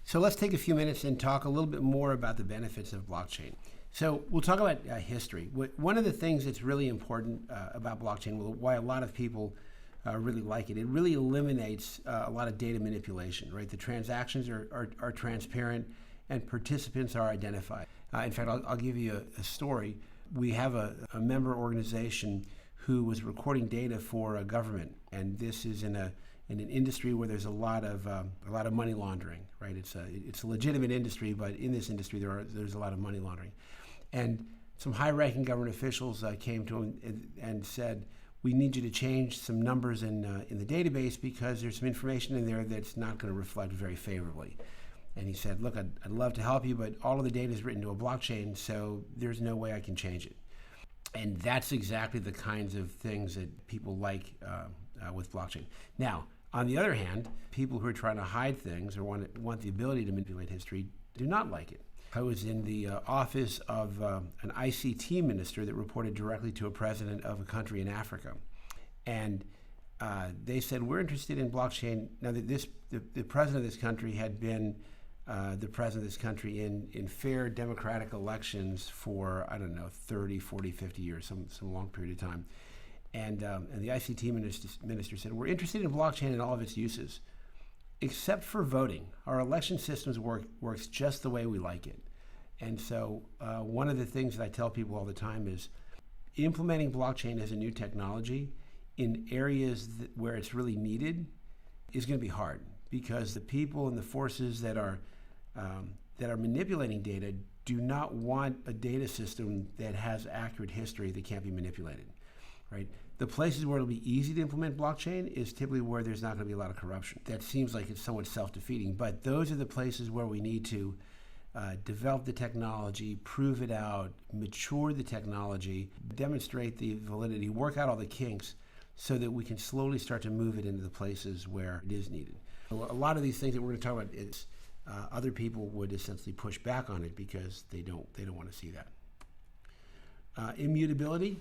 So let's take a few minutes and talk a little bit more about the benefits of blockchain. So we'll talk about history. One of the things that's really important about blockchain, why a lot of people really like it, it really eliminates a lot of data manipulation, right? The transactions are transparent and participants are identified. In fact, I'll give you a story. We have a member organization who was recording data for a government, and this is in an industry where there's a lot of money laundering, right? It's a legitimate industry, but in this industry there's a lot of money laundering, and some high-ranking government officials came to him and said, "We need you to change some numbers in the database because there's some information in there that's not going to reflect very favorably." And he said, "Look, I'd love to help you, but all of the data is written to a blockchain, so there's no way I can change it." And that's exactly the kinds of things that people like with blockchain. Now, on the other hand, people who are trying to hide things or want the ability to manipulate history do not like it. I was in the office of an ICT minister that reported directly to a president of a country in Africa. And they said, "We're interested in blockchain." Now, the president of this country had been the president of this country in fair democratic elections for, 30, 40, 50 years, some long period of time. And the ICT minister said, "We're interested in blockchain and all of its uses, except for voting. Our election systems works just the way we like it." And so one of the things that I tell people all the time is implementing blockchain as a new technology in areas where it's really needed is going to be hard, because the people and the forces that are manipulating data do not want a data system that has accurate history that can't be manipulated, right? The places where it'll be easy to implement blockchain is typically where there's not going to be a lot of corruption. That seems like it's somewhat self-defeating, but those are the places where we need to develop the technology, prove it out, mature the technology, demonstrate the validity, work out all the kinks so that we can slowly start to move it into the places where it is needed. A lot of these things that we're going to talk about, is other people would essentially push back on it because they don't want to see that. Immutability.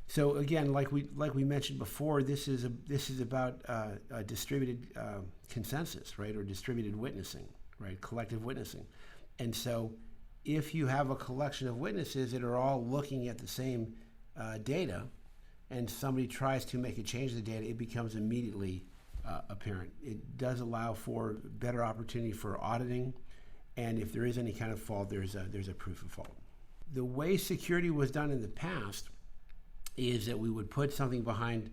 So again, like we mentioned before, this is about a distributed consensus, right, or distributed witnessing, right, collective witnessing. And so, if you have a collection of witnesses that are all looking at the same data, and somebody tries to make a change in the data, it becomes immediately apparent. It does allow for better opportunity for auditing, and if there is any kind of fault, there's a proof of fault. The way security was done in the past is that we would put something behind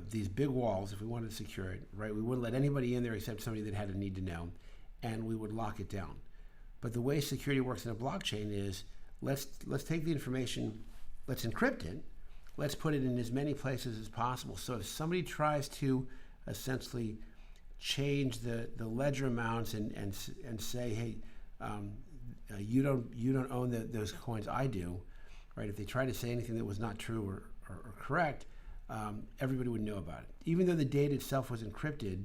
these big walls if we wanted to secure it, right? We wouldn't let anybody in there except somebody that had a need to know, and we would lock it down. But the way security works in a blockchain is let's take the information, let's encrypt it, let's put it in as many places as possible. So if somebody tries to essentially change the ledger amounts and say, "Hey, you don't own those coins, I do," right? If they try to say anything that was not true or correct, everybody would know about it. Even though the data itself was encrypted,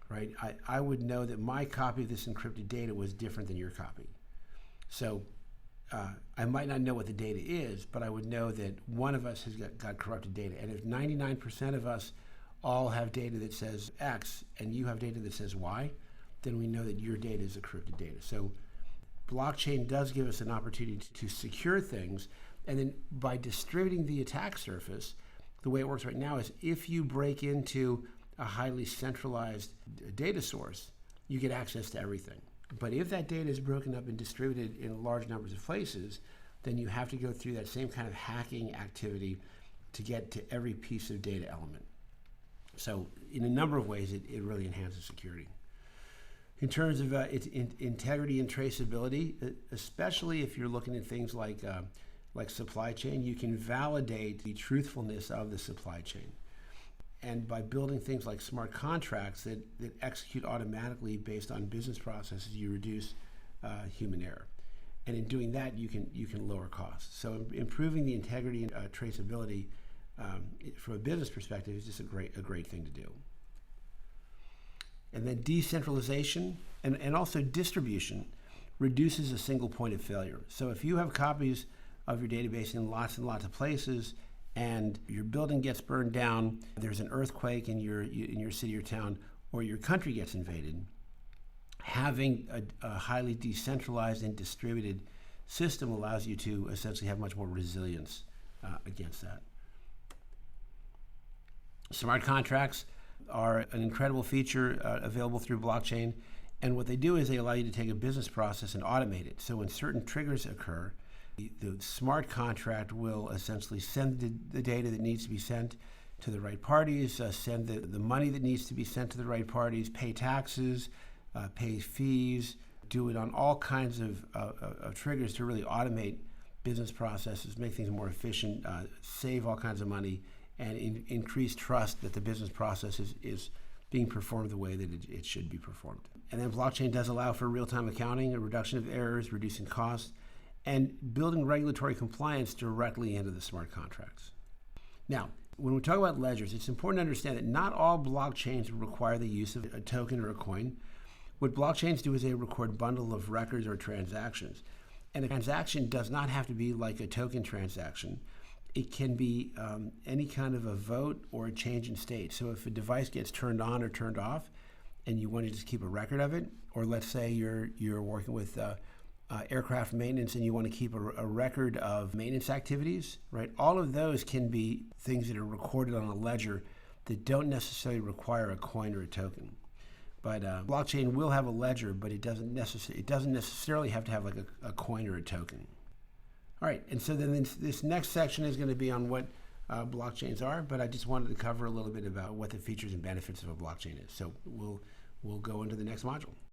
right? I would know that my copy of this encrypted data was different than your copy. So I might not know what the data is, but I would know that one of us has got corrupted data. And if 99% of us all have data that says X and you have data that says Y, then we know that your data is encrypted data. So blockchain does give us an opportunity to secure things. And then by distributing the attack surface, the way it works right now is if you break into a highly centralized data source, you get access to everything. But if that data is broken up and distributed in large numbers of places, then you have to go through that same kind of hacking activity to get to every piece of data element. So in a number of ways, it really enhances security. In terms of its integrity and traceability, especially if you're looking at things like supply chain, you can validate the truthfulness of the supply chain. And by building things like smart contracts that execute automatically based on business processes, you reduce human error. And in doing that, you can lower costs. So improving the integrity and traceability from a business perspective is just a great thing to do. And then decentralization and also distribution reduces a single point of failure. So if you have copies of your database in lots and lots of places, and your building gets burned down, there's an earthquake in your city or town, or your country gets invaded, having a highly decentralized and distributed system allows you to essentially have much more resilience against that. Smart contracts are an incredible feature available through blockchain. And what they do is they allow you to take a business process and automate it. So when certain triggers occur, the smart contract will essentially send the data that needs to be sent to the right parties, send the money that needs to be sent to the right parties, pay taxes, pay fees, do it on all kinds of triggers to really automate business processes, make things more efficient, save all kinds of money, and increase trust that the business process is being performed the way that it should be performed. And then blockchain does allow for real-time accounting, a reduction of errors, reducing costs, and building regulatory compliance directly into the smart contracts. Now, when we talk about ledgers, it's important to understand that not all blockchains require the use of a token or a coin. What blockchains do is they record bundle of records or transactions. And a transaction does not have to be like a token transaction. It can be any kind of a vote or a change in state. So if a device gets turned on or turned off, and you want to just keep a record of it, or let's say you're working with aircraft maintenance and you want to keep a record of maintenance activities, right? All of those can be things that are recorded on a ledger that don't necessarily require a coin or a token. But blockchain will have a ledger, but it doesn't necessarily have to have like a coin or a token. All right, and so then this next section is going to be on what blockchains are, but I just wanted to cover a little bit about what the features and benefits of a blockchain is. So we'll go into the next module.